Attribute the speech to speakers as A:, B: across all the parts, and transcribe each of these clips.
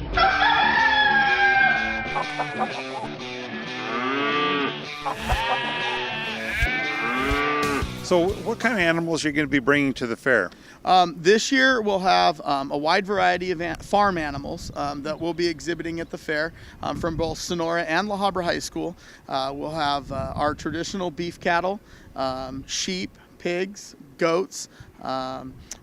A: So what kind of animals are you going to be bringing to the fair?
B: This year we'll have a wide variety of farm animals that we'll be exhibiting at the fair from both Sonora and La Habra High School. We'll have our traditional beef cattle, sheep, pigs, goats,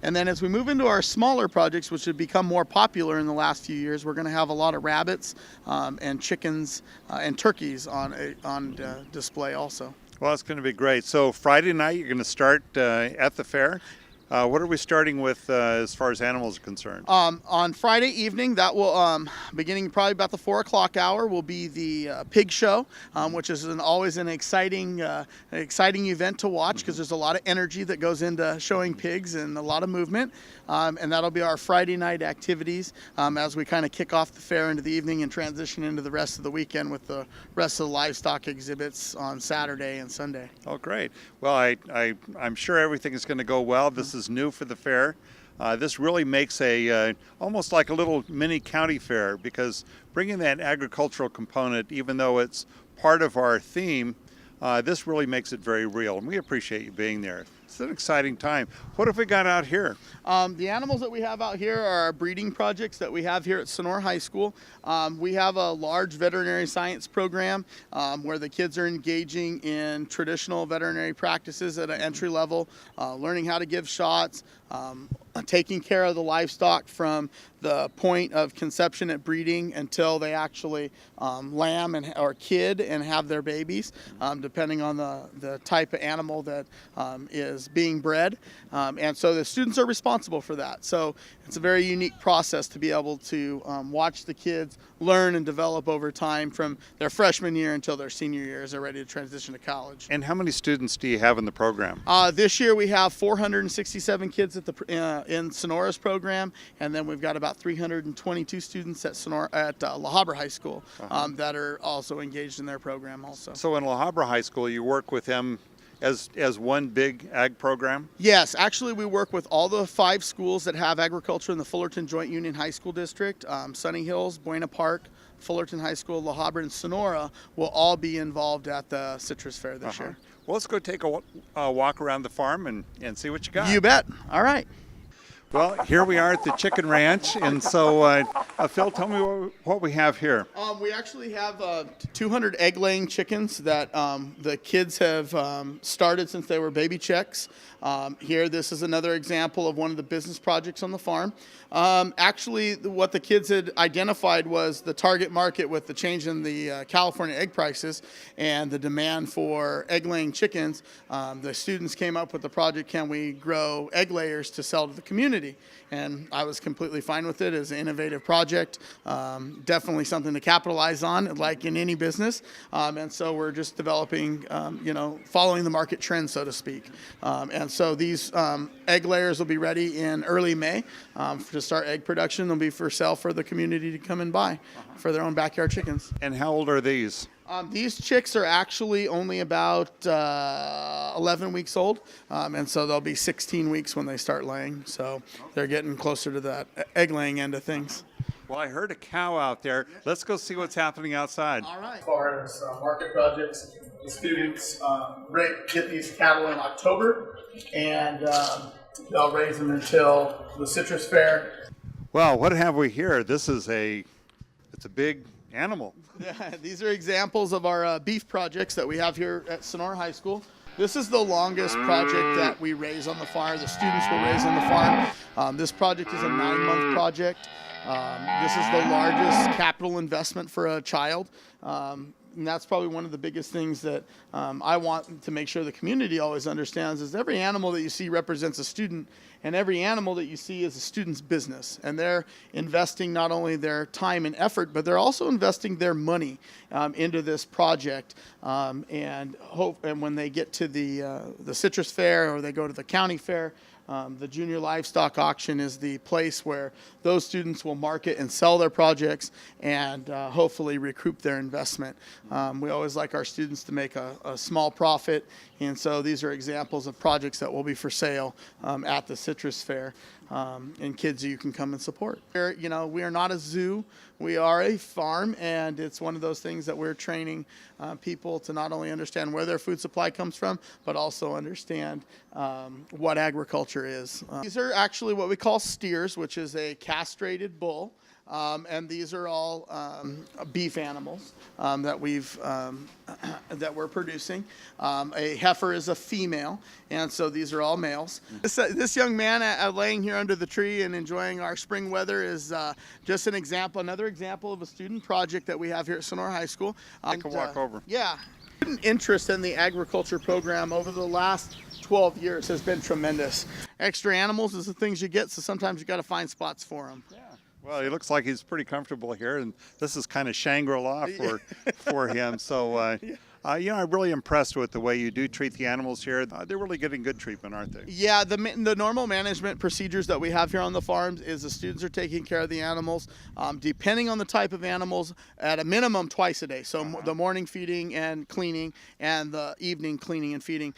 B: and then as we move into our smaller projects, which have become more popular in the last few years, we're going to have a lot of rabbits and chickens and turkeys on display also.
A: Well, it's going to be great. So Friday night, you're going to start at the fair. What are we starting with as far as animals are concerned?
B: On Friday evening, that will, beginning probably about the 4 o'clock hour, will be the pig show, which is always an exciting event to watch because there's a lot of energy that goes into showing pigs and a lot of movement. And that'll be our Friday night activities as we kind of kick off the fair into the evening and transition into the rest of the weekend with the rest of the livestock exhibits on Saturday and Sunday.
A: Oh, great. Well, I'm sure everything is going to go well. This is new for the fair. This really makes almost like a little mini county fair because bringing that agricultural component, even though it's part of our theme, this really makes it very real. And we appreciate you being there. It's an exciting time. What have we got out here?
B: The animals that we have out here are our breeding projects that we have here at Sonora High School. We have a large veterinary science program where the kids are engaging in traditional veterinary practices at an entry level, learning how to give shots, taking care of the livestock from the point of conception at breeding until they actually lamb or kid and have their babies, depending on the type of animal that is being bred. And so the students are responsible for that. So it's a very unique process to be able to watch the kids learn and develop over time from their freshman year until their senior year as they're ready to transition to college.
A: And how many students do you have in the program?
B: This year we have 467 kids at in Sonora's program, and then we've got about 322 students at La Habra High School that are also engaged in their program also.
A: So in La Habra High School, you work with them as one big ag program?
B: Yes, actually we work with all the 5 schools that have agriculture in the Fullerton Joint Union High School District. Sunny Hills, Buena Park, Fullerton High School, La Habra, and Sonora will all be involved at the Citrus Fair this year.
A: Well, let's go take a walk around the farm and see what you got.
B: You bet. All right.
A: Well, here we are at the chicken ranch, and so Phil, tell me what we have here.
B: We actually have 200 egg-laying chickens that the kids have started since they were baby chicks. Here, this is another example of one of the business projects on the farm. Actually, what the kids had identified was the target market with the change in the California egg prices and the demand for egg-laying chickens. The students came up with the project, can we grow egg layers to sell to the community? And I was completely fine with it as an innovative project. Definitely something to capitalize on, like in any business. And so we're just developing, following the market trend, so to speak. And so these egg layers will be ready in early May to start egg production. They'll be for sale for the community to come and buy for their own backyard chickens.
A: And how old are these?
B: These chicks are actually only about 11 weeks old, and so they'll be 16 weeks when they start laying. So they're getting closer to that egg laying end of things.
A: Well, I heard a cow out there. Let's go see what's happening outside.
B: All right. As far as market projects, the students get these cattle in October, and they'll raise them until the Citrus Fair.
A: Well, what have we here? This is it's a big animal.
B: Yeah, these are examples of our beef projects that we have here at Sonora High School. This is the longest project that we raise on the farm. The students will raise on the farm. This project is a 9-month project. This is the largest capital investment for a child. And that's probably one of the biggest things that I want to make sure the community always understands is every animal that you see represents a student, and every animal that you see is a student's business. And they're investing not only their time and effort, but they're also investing their money into this project. And when they get to the Citrus Fair or they go to the county fair, the junior livestock auction is the place where those students will market and sell their projects and hopefully recoup their investment. We always like our students to make a small profit, and so these are examples of projects that will be for sale at the Citrus Fair. and kids you can come and support. You know, we are not a zoo. We are a farm, and it's one of those things that we're training people to not only understand where their food supply comes from, but also understand what agriculture is. These are actually what we call steers, which is a castrated bull. And these are all beef animals that we're producing. A heifer is a female, and so these are all males. This young man laying here under the tree and enjoying our spring weather is just an example, another example of a student project that we have here at Sonora High School.
A: Take a walk over.
B: Yeah. Interest in the agriculture program over the last 12 years has been tremendous. Extra animals is the things you get, so sometimes you got to find spots for them.
A: Yeah. Well, he looks like he's pretty comfortable here, and this is kind of Shangri-La for him. So, you know, I'm really impressed with the way you do treat the animals here. They're really getting good treatment, aren't they?
B: Yeah, the normal management procedures that we have here on the farms is the students are taking care of the animals, depending on the type of animals, at a minimum twice a day. So the morning feeding and cleaning, and the evening cleaning and feeding.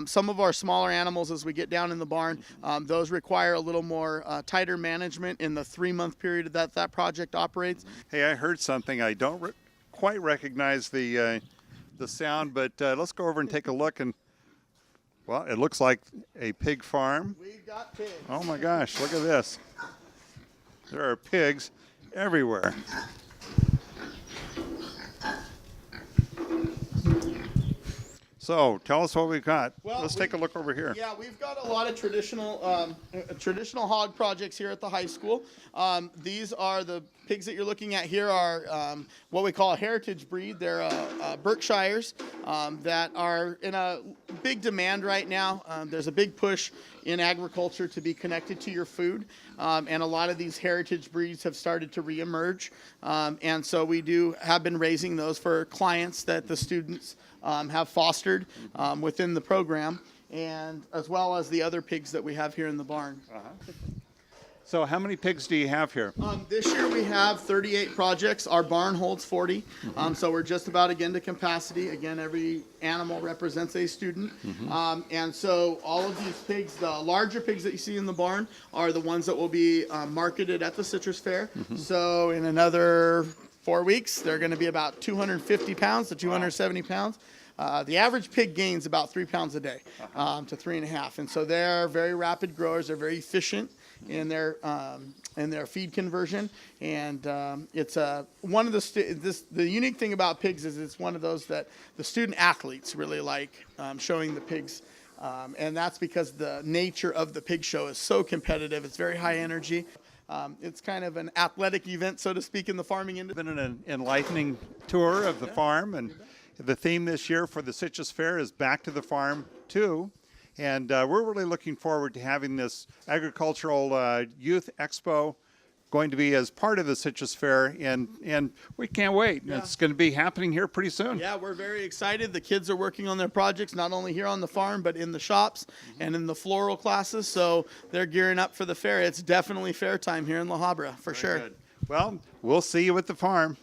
B: Some of our smaller animals, as we get down in the barn, those require a little more tighter management in the 3-month period that project operates.
A: Hey, I heard something. I don't quite recognize the sound, but let's go over and take a look. And well, it looks like a pig farm.
B: We've got pigs.
A: Oh my gosh, look at this. There are pigs everywhere. So tell us what we've got.
B: Well,
A: let's take a look over here.
B: Yeah, we've got a lot of traditional hog projects here at the high school. These are the pigs that you're looking at here are what we call a heritage breed. They're Berkshires that are in a big demand right now. There's a big push in agriculture to be connected to your food, and a lot of these heritage breeds have started to reemerge. And so we have been raising those for clients that the students have fostered within the program, and as well as the other pigs that we have here in the barn.
A: So how many pigs do you have here?
B: This year we have 38 projects. Our barn holds 40. So we're just about again to capacity. Again, every animal represents a student. And so all of these pigs, the larger pigs that you see in the barn, are the ones that will be marketed at the Citrus Fair. So in another 4 weeks, they're going to be about 250 pounds to 270 pounds. The average pig gains about 3 pounds a day to 3.5. And so they're very rapid growers. They're very efficient in their feed conversion, and it's one of the unique thing about pigs is it's one of those that the student athletes really like showing the pigs, and that's because the nature of the pig show is so competitive. It's very high energy. It's kind of an athletic event, so to speak, in the farming industry.
A: Been an enlightening tour of the farm, and the theme this year for the Citrus Fair is Back to the Farm too. And we're really looking forward to having this agricultural youth expo going to be as part of the Citrus Fair, and we can't wait. Yeah. It's going to be happening here pretty soon.
B: Yeah, we're very excited. The kids are working on their projects, not only here on the farm, but in the shops and in the floral classes. So they're gearing up for the fair. It's definitely fair time here in La Habra, for sure.
A: Good. Well, we'll see you at the farm.